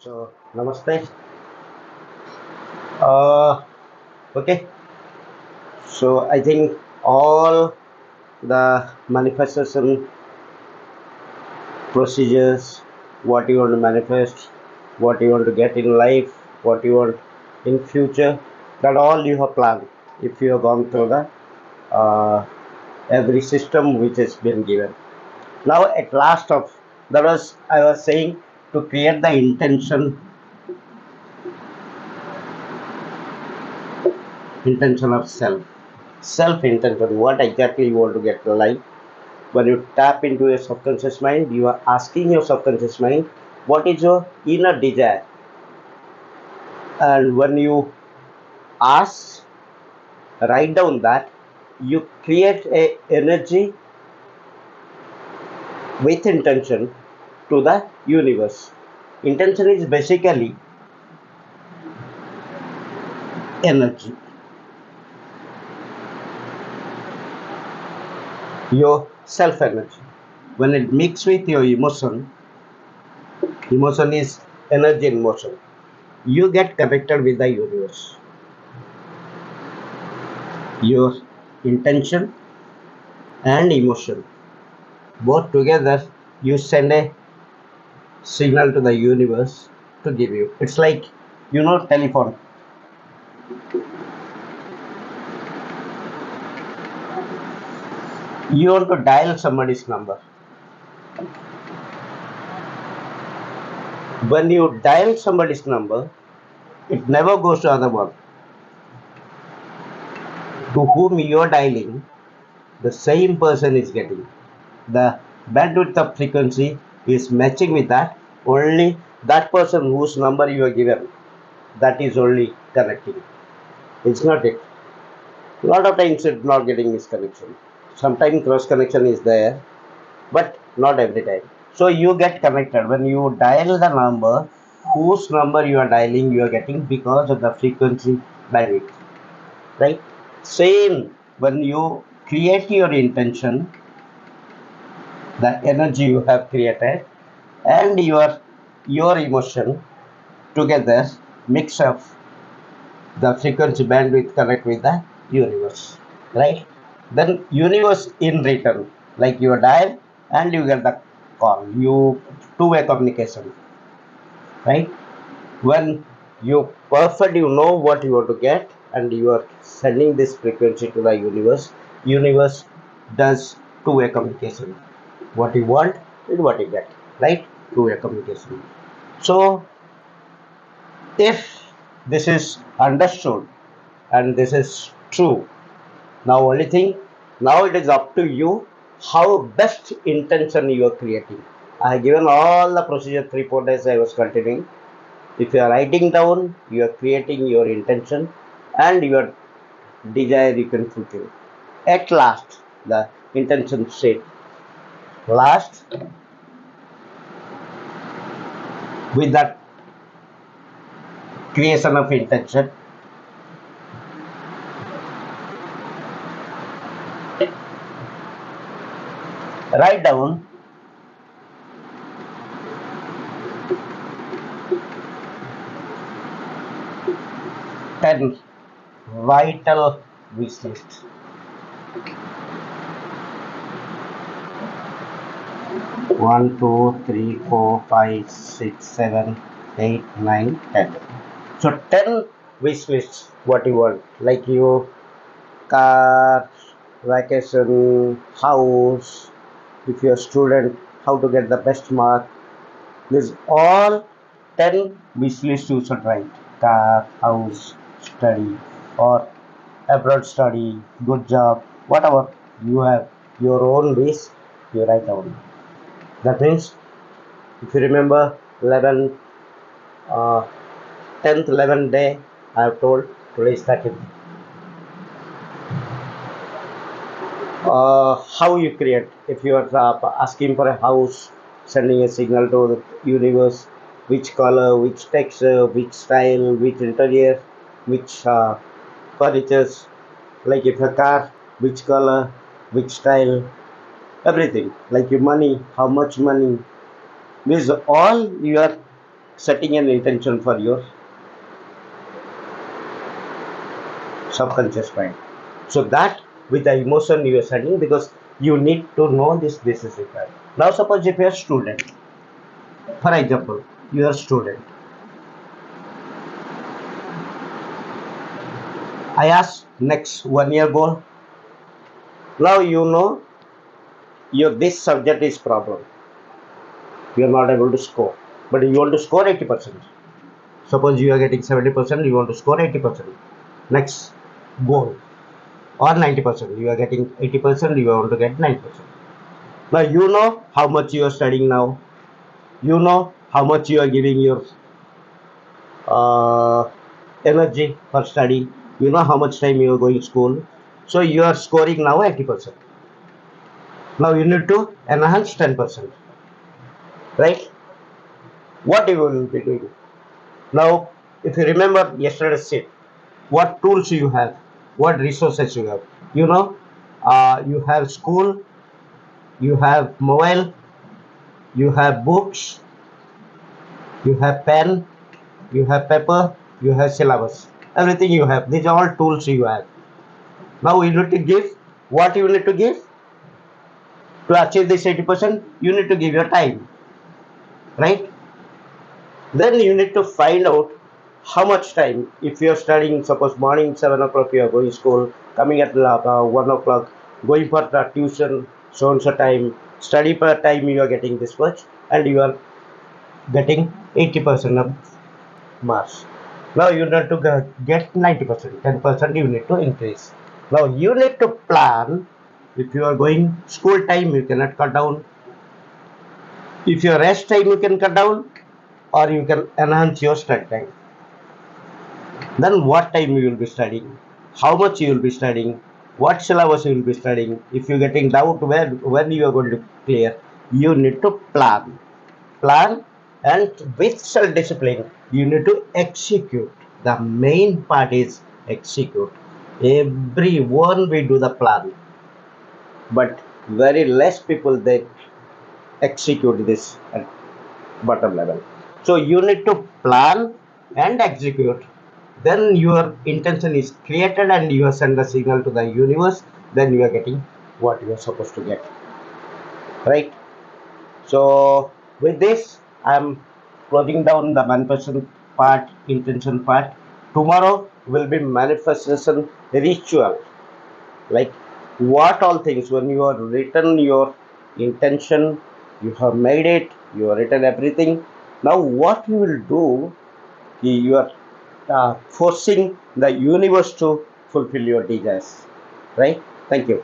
So, namaste. Uh, okay. So, I think all the manifestation procedures, what you want to manifest, what you want to get in life, what you want in future, that all you have planned. If you have gone through the uh, every system which has been given. Now, at last of that was I was saying to create the intention of self intention. What exactly you want to get in life. When you tap into your subconscious mind, you are asking your subconscious mind what is your inner desire. And when you ask, write down that, you create a energy with intention to the universe. Intention is basically energy, your self energy. When it mixes with your emotion is energy in motion. You get connected with the universe. Your intention and emotion both together, you send a signal to the universe to give you. It's like, telephone. You want to dial somebody's number. When you dial somebody's number, it never goes to other one. To whom you're dialing, the same person is getting. The bandwidth of frequency is matching with that. Only that person whose number you are given, that is only connecting. It's not it. A lot of times it's not getting this connection. Sometimes cross connection is there, but not every time. So you get connected when you dial the number, whose number you are dialing, you are getting because of the frequency bandwidth, right? Same when you create your intention, the energy you have created, and your emotion together mix up the frequency bandwidth connect with the universe, right? Then universe in return, like you dial and you get the call, you two-way communication, right? When you perfect, you know what you want to get, and you are sending this frequency to the universe does two-way communication, what you want and what you get, right? Two-way communication. So if this is understood and this is true, now only thing, now it is up to you how best intention you are creating. I have given all the procedure 3 4 days I was continuing. If you are writing down, you are creating your intention and your desire you can fulfill. At last, the intention state. Last, with that creation of intention, write down 10 vital wish lists. 1 2 3 4 5 6 7 8 9 10. So 10 wish lists what you want, like your car, vacation, house. If you're a student, how to get the best mark. This all 10 wish lists you should write. Car, house, study, or abroad study, good job, whatever you have your own wish, you write down. That means if you remember 11 uh, 10th 11th day, I have told today is 13th. How you create, if you are asking for a house, sending a signal to the universe, which color, which texture, which style, which interior, which furnitures, like if a car, which color, which style, everything, like your money, how much money, this all you are setting an intention for your subconscious mind. So that with the emotion you are setting, because you need to know this is required. Now suppose if you are a student, for example, you are a student. I ask next 1 year goal. Now you know your this subject is problem. You are not able to score, but you want to score 80%. Suppose you are getting 70%, you want to score 80%. Next goal, or 90%, you are getting 80%, you want to get 90%. Now you know how much you are studying now. You know how much you are giving your uh, energy for study. You know how much time you are going to school. So you are scoring now 80%. Now you need to enhance 10%, right? What you will be doing? Now, if you remember yesterday's shift, what tools you have, what resources you have. You know, you have school, you have mobile, you have books, you have pen, you have paper, you have syllabus. Everything you have. These are all tools you have. Now you need to give what you need to give to achieve this 80%. You need to give your time, right? Then you need to find out how much time. If you are studying, suppose morning 7 o'clock you are going to school, coming at 1 o'clock, going for the tuition, so and so time, study per time you are getting this much, and you are getting 80% of marks. Now you need to get 90%, 10% you need to increase. Now you need to plan. If you are going school time, you cannot cut down. If your rest time, you can cut down, or you can enhance your study time. Then what time you will be studying, how much you will be studying, what syllabus you will be studying. If you're getting doubt when you are going to clear, you need to plan, and with self discipline you need to execute. The main part is execute. Everyone will do the plan, but very less people they execute this at bottom level. So you need to plan and execute. Then your intention is created and you send the signal to the universe. Then you are getting what you are supposed to get, right? So with this, I'm closing down the manifestation part, intention part. Tomorrow will be manifestation ritual, like what all things when you are written your intention, you have made it, you have written everything. Now what you will do, you are forcing the universe to fulfill your desires, right? Thank you.